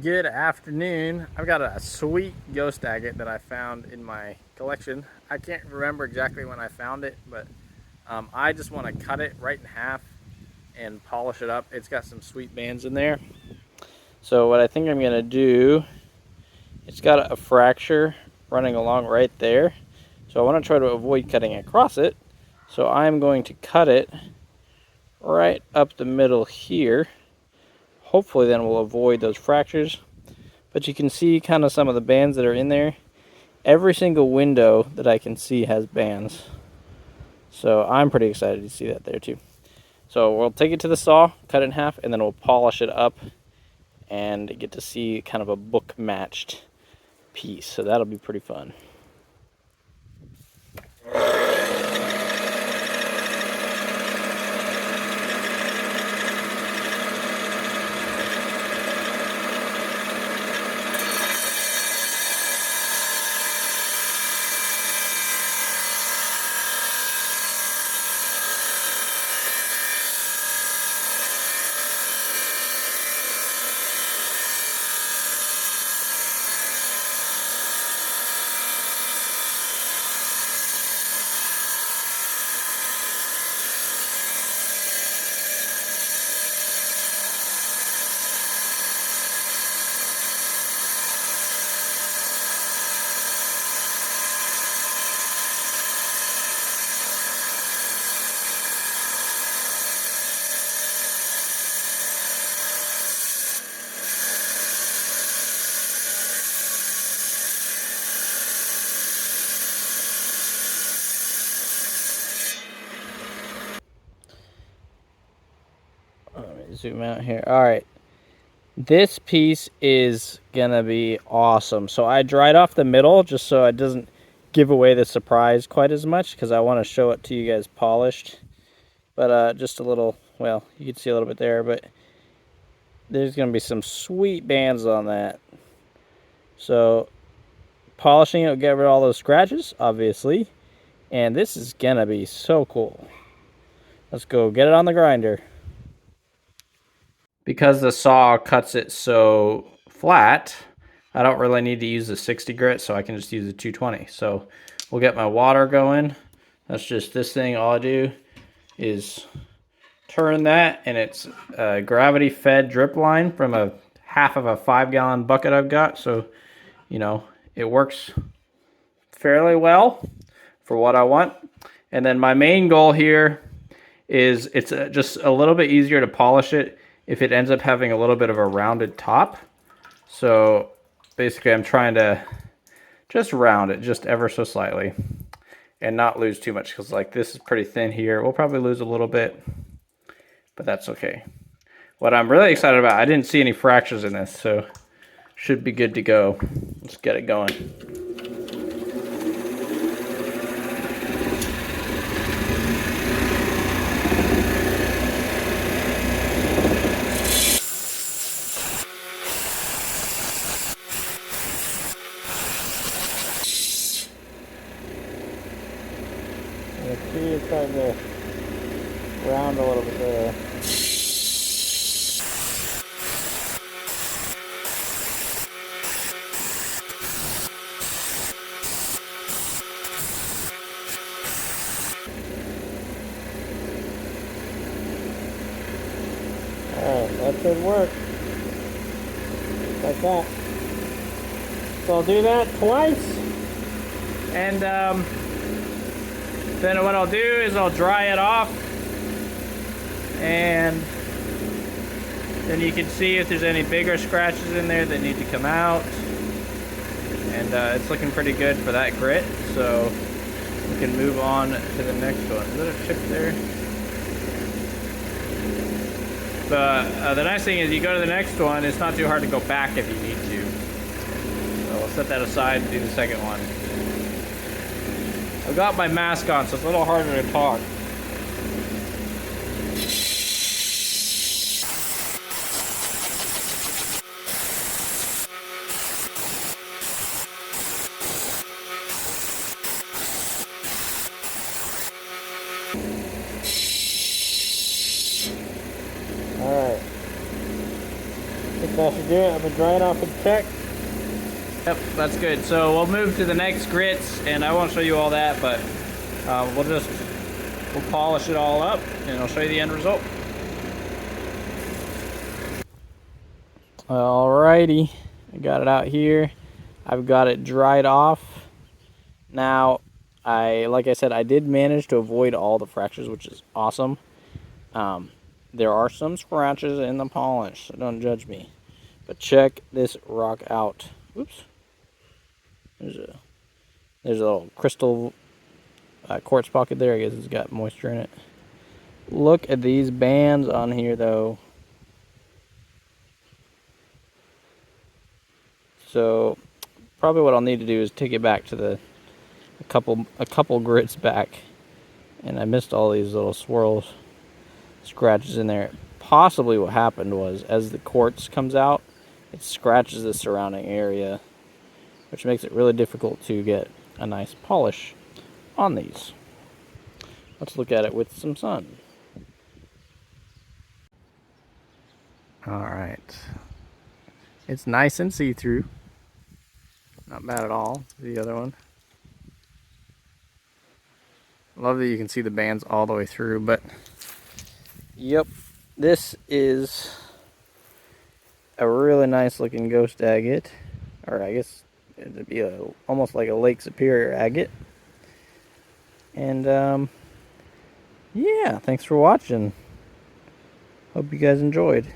Good afternoon. I've got a sweet ghost agate that I found in my collection. I can't remember exactly when I found it, but I just want to cut it right in half and polish it up. It's got some sweet bands in there. So what I think I'm going to do, it's got a fracture running along right there. So I want to try to avoid cutting across it. So I'm going to cut it right up the middle here. Hopefully then we'll avoid those fractures. But you can see kind of some of the bands that are in there. Every single window that I can see has bands. So I'm pretty excited to see that there too. So we'll take it to the saw, cut it in half, and then we'll polish it up and get to see kind of a book matched piece. So that'll be pretty fun. Let me zoom out here. All right. This piece is gonna be awesome. So I dried off the middle just so it doesn't give away the surprise quite as much, because I want to show it to you guys polished. But just a little, well, you can see a little bit there, but there's gonna be some sweet bands on that. So polishing it will get rid of all those scratches, obviously. And this is gonna be so cool. Let's go get it on the grinder. Because the saw cuts it so flat, I don't really need to use the 60 grit, so I can just use the 220. So we'll get my water going. That's just this thing. All I do is turn that, and it's a gravity fed drip line from a half of a 5-gallon bucket I've got. So, you know, it works fairly well for what I want. And then my main goal here is it's just a little bit easier to polish it if it ends up having a little bit of a rounded top. So basically I'm trying to just round it just ever so slightly and not lose too much, because like this is pretty thin here. We'll probably lose a little bit, but that's okay. What I'm really excited about, I didn't see any fractures in this, so should be good to go. Let's get it going. You can see it's starting to round a little bit there. Alright, that should work. Like that. So I'll do that twice. And then what I'll do is I'll dry it off, and then you can see if there's any bigger scratches in there that need to come out. And it's looking pretty good for that grit, so we can move on to the next one. Is that a chip there? But the nice thing is you go to the next one, it's not too hard to go back if you need to. So we'll set that aside and do the second one. I've got my mask on, so it's a little harder to talk. Alright. Pastor Garrett, I've been drying off and check. Yep, that's good. So we'll move to the next grits, and I won't show you all that, but we'll polish it all up, and I'll show you the end result. Alrighty, I got it out here. I've got it dried off. Now, like I said, I did manage to avoid all the fractures, which is awesome. There are some scratches in the polish, so don't judge me. But check this rock out. Oops. There's a little crystal quartz pocket there. I guess it's got moisture in it. Look at these bands on here, though. So probably what I'll need to do is take it back to a couple grits back, and I missed all these little scratches in there. Possibly what happened was, as the quartz comes out, it scratches the surrounding area, which makes it really difficult to get a nice polish on these. Let's look at it with some sun. Alright. It's nice and see-through. Not bad at all. The other one. Love that you can see the bands all the way through, but yep, this is a really nice looking ghost agate, or I guess it'd be almost like a Lake Superior agate. And yeah, thanks for watching. Hope you guys enjoyed.